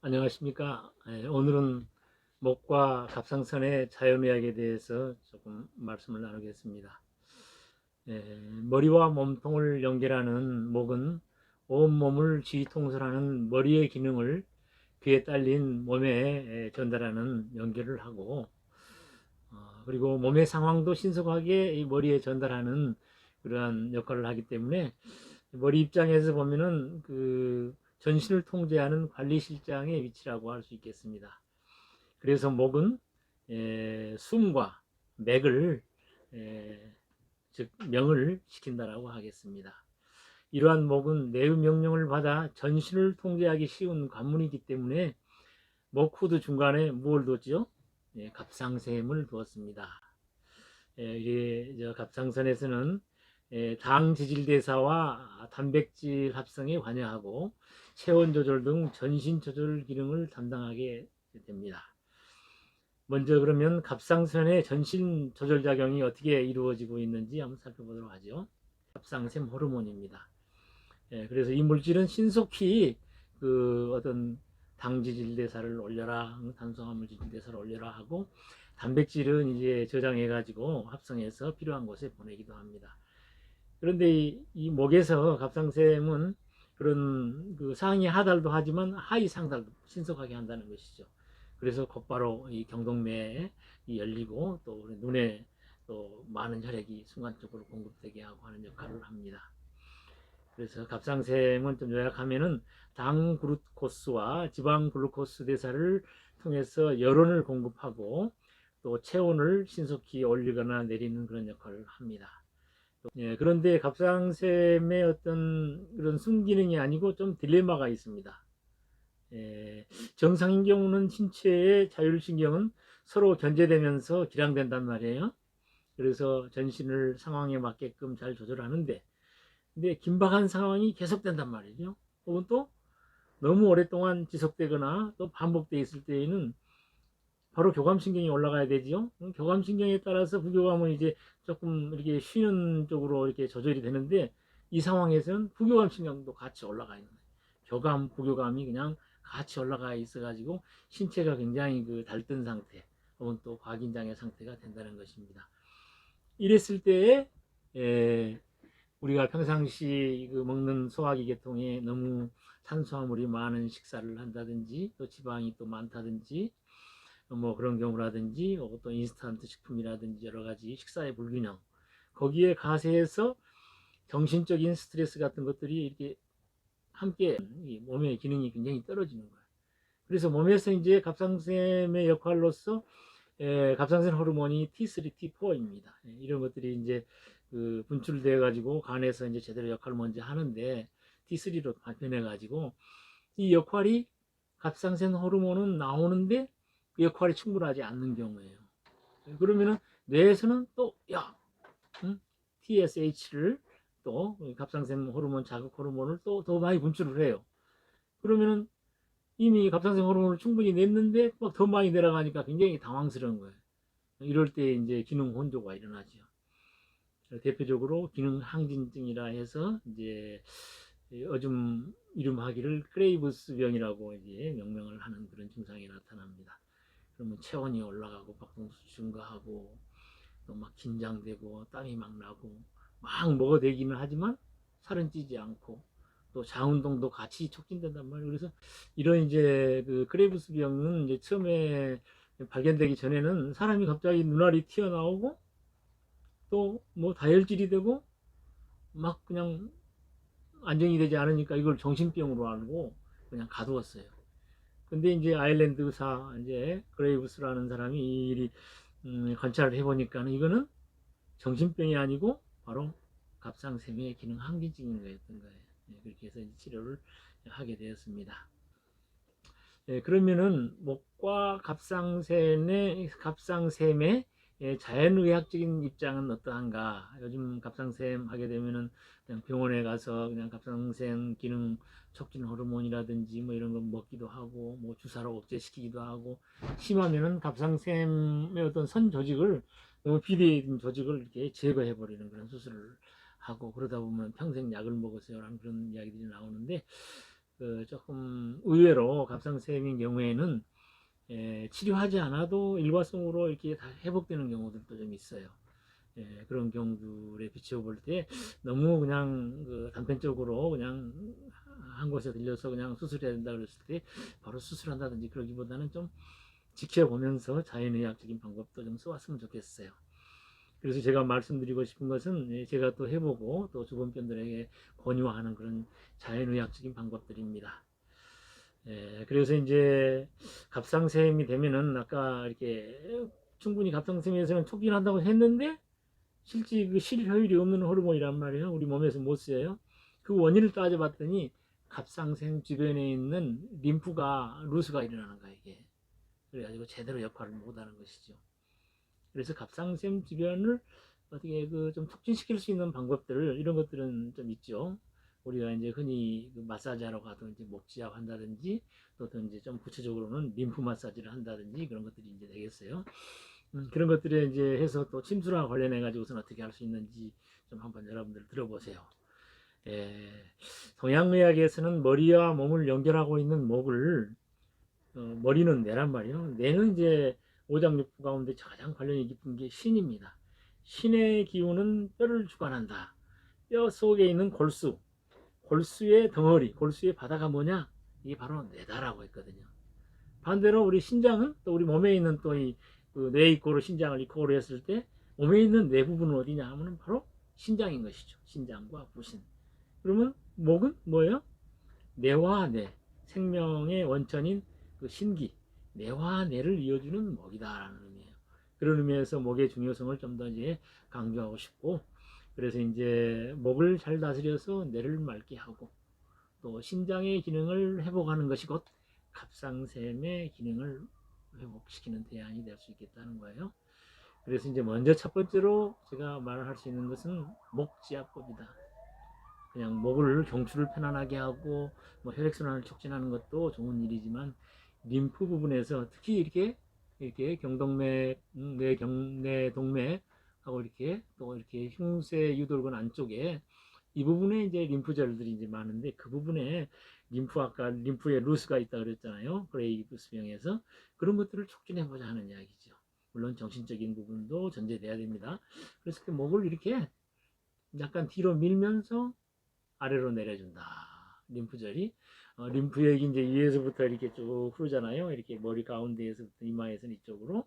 안녕하십니까. 오늘은 목과 갑상선의 자연의학에 대해서 조금 말씀을 나누겠습니다. 머리와 몸통을 연결하는 목은 온몸을 지휘통솔하는 머리의 기능을 귀에 딸린 몸에 전달하는 연결을 하고, 그리고 몸의 상황도 신속하게 이 머리에 전달하는 그러한 역할을 하기 때문에 머리 입장에서 보면은 그 전신을 통제하는 관리실장의 위치라고 할 수 있겠습니다. 그래서 목은 숨과 맥을 즉 명을 시킨다라고 하겠습니다. 이러한 목은 내의 명령을 받아 전신을 통제하기 쉬운 관문이기 때문에 목 후드 중간에 무엇을 뒀죠? 갑상샘을 두었습니다. 갑상선에서는 당 지질대사와 단백질 합성에 관여하고 체온 조절 등 전신 조절 기능을 담당하게 됩니다. 먼저 그러면 갑상선의 전신 조절 작용이 어떻게 이루어지고 있는지 한번 살펴보도록 하죠. 갑상샘 호르몬입니다. 그래서 이 물질은 신속히 그 어떤 당지질대사를 올려라, 탄수화물 지질대사를 올려라 하고, 단백질은 이제 저장해 가지고 합성해서 필요한 곳에 보내기도 합니다. 그런데 이 목에서 갑상샘은 그런 그 상위 하달도 하지만 하위 상달도 신속하게 한다는 것이죠. 그래서 곧바로 이 경동맥이 열리고 또 우리 눈에 또 많은 혈액이 순간적으로 공급되게 하고 하는 역할을 합니다. 그래서 갑상샘은 좀 요약하면은 당 글루코스와 지방 글루코스 대사를 통해서 열원을 공급하고 또 체온을 신속히 올리거나 내리는 그런 역할을 합니다. 그런데 갑상샘의 어떤 그런 순기능이 아니고 좀 딜레마가 있습니다. 정상인 경우는 신체의 자율신경은 서로 견제되면서 기량된단 말이에요. 그래서 전신을 상황에 맞게끔 잘 조절하는데, 근데 긴박한 상황이 계속된단 말이죠. 혹은 또 너무 오랫동안 지속되거나 또 반복되어 있을 때에는 바로 교감신경이 올라가야 되죠. 교감신경에 따라서 부교감은 이제 조금 이렇게 쉬는 쪽으로 이렇게 조절이 되는데, 이 상황에서는 부교감신경도 같이 올라가 있는 거예요. 교감, 부교감이 그냥 같이 올라가 있어가지고 신체가 굉장히 그 달뜬 상태 혹은 또 과긴장의 상태가 된다는 것입니다. 이랬을 때에 우리가 평상시 그 먹는 소화기 계통에 너무 탄수화물이 많은 식사를 한다든지 또 지방이 또 많다든지 뭐 그런 경우라든지 또 인스턴트 식품이라든지 여러 가지 식사의 불균형, 거기에 가세해서 정신적인 스트레스 같은 것들이 이렇게 함께 몸의 기능이 굉장히 떨어지는 거예요. 그래서 몸에서 이제 갑상샘의 역할로서 갑상선 호르몬이 T3, T4입니다. 이런 것들이 이제 그 분출되어 가지고 간에서 이제 제대로 역할을 먼저 하는데 T3로 변해 가지고 이 역할이 갑상선 호르몬은 나오는데 그 역할이 충분하지 않는 경우예요. 그러면은 뇌에서는 또 TSH를 또 갑상선 호르몬 자극 호르몬을 또 더 많이 분출을 해요. 그러면은 이미 갑상선 호르몬을 충분히 냈는데 막 더 많이 내려가니까 굉장히 당황스러운 거예요. 이럴 때 이제 기능 혼조가 일어나죠. 대표적으로 기능 항진증이라 해서 이제 요즘 이름하기를 크레이브스 병이라고 이제 명명을 하는 그런 증상이 나타납니다. 그러면 체온이 올라가고 박동수 증가하고 또 막 긴장되고 땀이 막 나고 막 먹어대기는 하지만 살은 찌지 않고 또 자운동도 같이 촉진된단 말이에요. 그래서 이런 이제 그 크레이브스 병은 이제 처음에 발견되기 전에는 사람이 갑자기 눈알이 튀어나오고 또 뭐 다혈질이 되고 막 그냥 안정이 되지 않으니까 이걸 정신병으로 알고 그냥 가두었어요. 근데 이제 아일랜드사 이제 그레이브스라는 사람이 이 일이 관찰을 해보니까는 이거는 정신병이 아니고 바로 갑상샘의 기능 항진증인 거였던 거예요. 그렇게 해서 치료를 하게 되었습니다. 그러면은 목과 갑상샘의 자연의학적인 입장은 어떠한가? 요즘 갑상샘 하게 되면은 그냥 병원에 가서 그냥 갑상샘 기능 촉진 호르몬이라든지 뭐 이런 거 먹기도 하고 뭐 주사로 억제시키기도 하고, 심하면은 갑상샘의 어떤 선 조직을, 너무 비대해진 조직을 이렇게 제거해 버리는 그런 수술을 하고, 그러다 보면 평생 약을 먹으세요라는 그런 이야기들이 나오는데, 조금 의외로 갑상샘인 경우에는 치료하지 않아도 일과성으로 이렇게 다 회복되는 경우들도 좀 있어요. 그런 경우들에 비추어 볼 때 너무 그냥 단편적으로 그냥 한 곳에 들려서 그냥 수술해야 된다 그랬을 때 바로 수술한다든지 그러기보다는 좀 지켜보면서 자연의학적인 방법도 좀 써왔으면 좋겠어요. 그래서 제가 말씀드리고 싶은 것은 제가 또 해보고 또 주변 분들에게 권유하는 그런 자연의학적인 방법들입니다. 그래서 이제 갑상샘이 되면은 아까 이렇게 충분히 갑상샘에서는 촉진한다고 했는데 실제 그 실효율이 없는 호르몬이란 말이에요. 우리 몸에서 못 써요. 그 원인을 따져봤더니 갑상샘 주변에 있는 림프가 루스가 일어나는 거예요. 이게. 그래가지고 제대로 역할을 못하는 것이죠. 그래서 갑상샘 주변을 어떻게 좀 촉진시킬 수 있는 방법들 이런 것들은 좀 있죠. 우리가 이제 흔히 마사지하러 가도 이제 목지압 한다든지 또 이제 좀 구체적으로는 림프 마사지를 한다든지 그런 것들이 이제 되겠어요. 그런 것들에 이제 해서 또 침수랑 관련해 가지고서는 어떻게 할 수 있는지 좀 한번 여러분들 들어보세요. 동양의학에서는 머리와 몸을 연결하고 있는 목을 머리는 뇌란 말이에요. 뇌는 이제 오장육부 가운데 가장 관련이 깊은 게 신입니다. 신의 기운은 뼈를 주관한다. 뼈 속에 있는 골수, 골수의 덩어리, 골수의 바다가 뭐냐? 이게 바로 뇌다라고 했거든요. 반대로 우리 신장은 또 우리 몸에 있는 또 이 뇌 이꼬로 신장을 이꼬로 했을 때 몸에 있는 뇌 부분은 어디냐 하면 바로 신장인 것이죠. 신장과 부신. 그러면 목은 뭐예요? 뇌와 뇌, 생명의 원천인 그 신기, 뇌와 뇌를 이어주는 목이다라는 의미예요. 그런 의미에서 목의 중요성을 좀 더 이제 강조하고 싶고, 그래서 이제 목을 잘 다스려서 뇌를 맑게 하고 또 신장의 기능을 회복하는 것이 곧 갑상샘의 기능을 회복시키는 대안이 될 수 있겠다는 거예요. 그래서 이제 먼저 첫 번째로 제가 말할 수 있는 것은 목지압법이다. 그냥 목을 경추를 편안하게 하고 뭐 혈액순환을 촉진하는 것도 좋은 일이지만 림프 부분에서 특히 이렇게 경동맥, 내 동맥하고 이렇게 또 이렇게 흉쇄 유돌근 안쪽에 이 부분에 이제 림프절들이 이제 많은데 그 부분에 아까 림프에 루스가 있다 그랬잖아요. 그레이브스병에서 그런 것들을 촉진해 보자 하는 이야기죠. 물론 정신적인 부분도 전제돼야 됩니다. 그래서 그 목을 이렇게 약간 뒤로 밀면서 아래로 내려준다. 림프절이 림프액이 이제 위에서부터 이렇게 쭉 흐르잖아요. 이렇게 머리 가운데에서부터 이마에서는 이쪽으로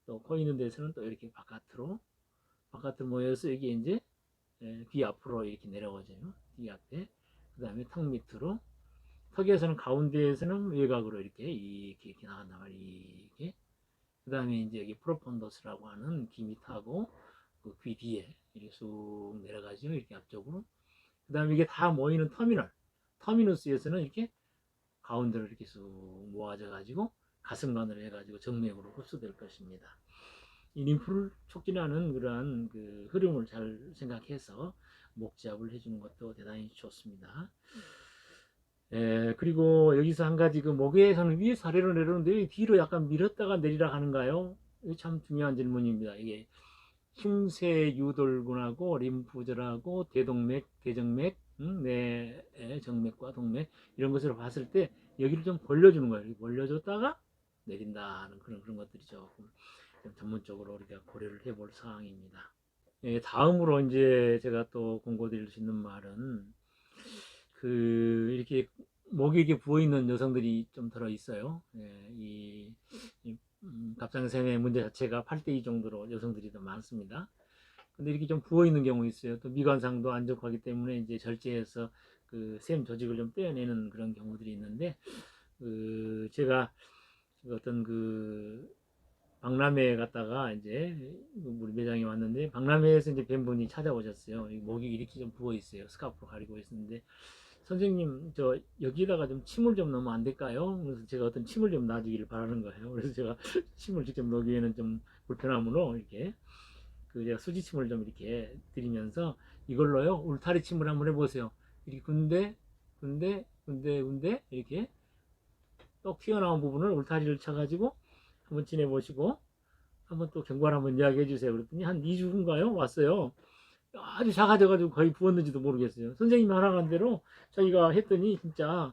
또 코 있는 데서는 또 이렇게 바깥으로 모여서 여기 이제 귀 앞으로 이렇게 내려가져요. 귀 앞에. 그 다음에 턱 밑으로. 턱에서는 가운데에서는 외곽으로 이렇게 나간단 말이에요. 이렇게. 그 다음에 이제 여기 프로폰더스라고 하는 귀 밑하고 그 귀 뒤에 이렇게 쑥 내려가죠. 이렇게 앞쪽으로. 그 다음에 이게 다 모이는 터미누스에서는 이렇게 가운데로 이렇게 쑥 모아져 가지고 가슴관으로 해가지고 정맥으로 흡수될 것입니다. 이 림프를 촉진하는 그러한 그 흐름을 잘 생각해서 목지압을 해주는 것도 대단히 좋습니다. 그리고 여기서 한 가지 그 목에서는 위에서 아래로 내려오는데 뒤로 약간 밀었다가 내리라 하는가요? 이게 참 중요한 질문입니다. 이게 흉쇄 유돌근하고 림프절하고 대동맥, 대정맥, 내 정맥과 동맥 이런 것을 봤을 때 여기를 좀 벌려주는 거예요. 벌려줬다가 내린다는 그런 것들이 조금 전문적으로 우리가 고려를 해볼 사항입니다. 다음으로 이제 제가 또 공고드릴 수 있는 말은 이렇게 목에 이렇게 부어 있는 여성들이 좀 들어 있어요. 이 갑상샘의 문제 자체가 8대2 정도로 여성들이 더 많습니다. 근데 이렇게 좀 부어 있는 경우 있어요. 또 미관상도 안 좋고 하기 때문에 이제 절제해서 그 샘 조직을 좀 떼어내는 그런 경우들이 있는데 제가 어떤 박람회에 갔다가 이제 우리 매장에 왔는데 박람회에서 이제 뵌 분이 찾아오셨어요. 목이 이렇게 좀 부어 있어요. 스카프로 가리고 있었는데 선생님 저 여기다가 좀 침을 좀 넣으면 안 될까요? 그래서 제가 어떤 침을 좀 놔주기를 바라는 거예요. 그래서 제가 침을 직접 넣기에는 좀 불편함으로 이렇게 제가 수지침을 좀 이렇게 드리면서 이걸로요 울타리 침을 한번 해보세요. 이렇게 군데 이렇게 똑 튀어나온 부분을 울타리를 쳐가지고 한번 지내보시고 한번 또 경과를 한번 이야기해 주세요. 그랬더니 한 2주 후인가요? 왔어요. 아주 작아져가지고 거의 부었는지도 모르겠어요. 선생님이 하라는 대로 저희가 했더니 진짜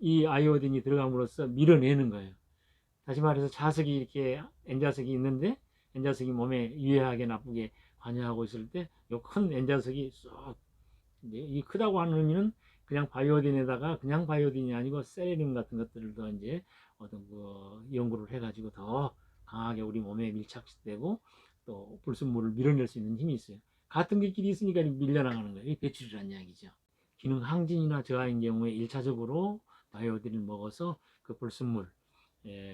이 아이오딘이 들어감으로써 밀어내는 거예요. 다시 말해서 자석이 이렇게 N자석이 있는데 N자석이 몸에 유해하게 나쁘게 관여하고 있을 때 이 큰 N자석이 쏙 이 크다고 하는 의미는 그냥 바이오딘에다가 그냥 바이오딘이 아니고 셀레늄 같은 것들을 더 이제 어떤 그 연구를 해가지고 더 강하게 우리 몸에 밀착되고 또 불순물을 밀어낼 수 있는 힘이 있어요. 같은 것끼리 있으니까 밀려나가는 거예요. 이게 배출이라는 이야기죠. 기능 항진이나 저하인 경우에 1차적으로 바이오딘을 먹어서 그 불순물,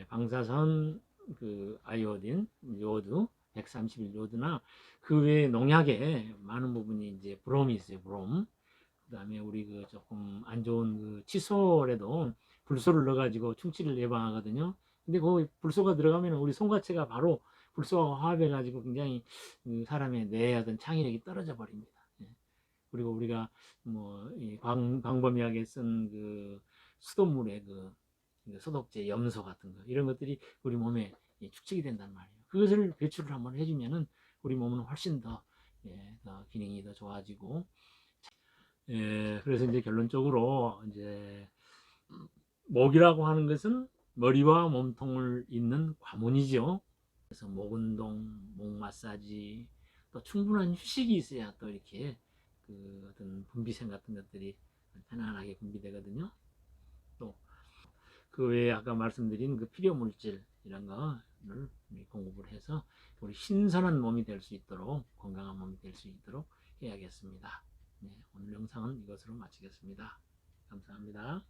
방사선, 그 아이오딘, 요오드, 131 요오드나 그 외에 농약에 많은 부분이 이제 브롬이 있어요. 브롬. 그다음에 우리 그 조금 안 좋은 그 칫솔에도 불소를 넣어가지고 충치를 예방하거든요. 근데 그 불소가 들어가면 우리 손과체가 바로 불소와 화합해가지고 굉장히 그 사람의 뇌에 어떤 창의력이 떨어져 버립니다. 예. 그리고 우리가 뭐 광범위하게 쓴 그 수돗물에 그 소독제, 염소 같은 거 이런 것들이 우리 몸에 축적이 된단 말이에요. 그것을 배출을 한번 해주면은 우리 몸은 훨씬 더, 더 기능이 더 좋아지고, 그래서 이제 결론적으로 이제 목이라고 하는 것은 머리와 몸통을 잇는 관문이죠. 그래서 목 운동, 목 마사지, 또 충분한 휴식이 있어야 또 이렇게 그 어떤 분비생 같은 것들이 편안하게 분비되거든요. 또 그 외에 아까 말씀드린 그 필요 물질 이런 거를 공급을 해서 우리 신선한 몸이 될 수 있도록 건강한 몸이 될 수 있도록 해야겠습니다. 네, 오늘 영상은 이것으로 마치겠습니다. 감사합니다.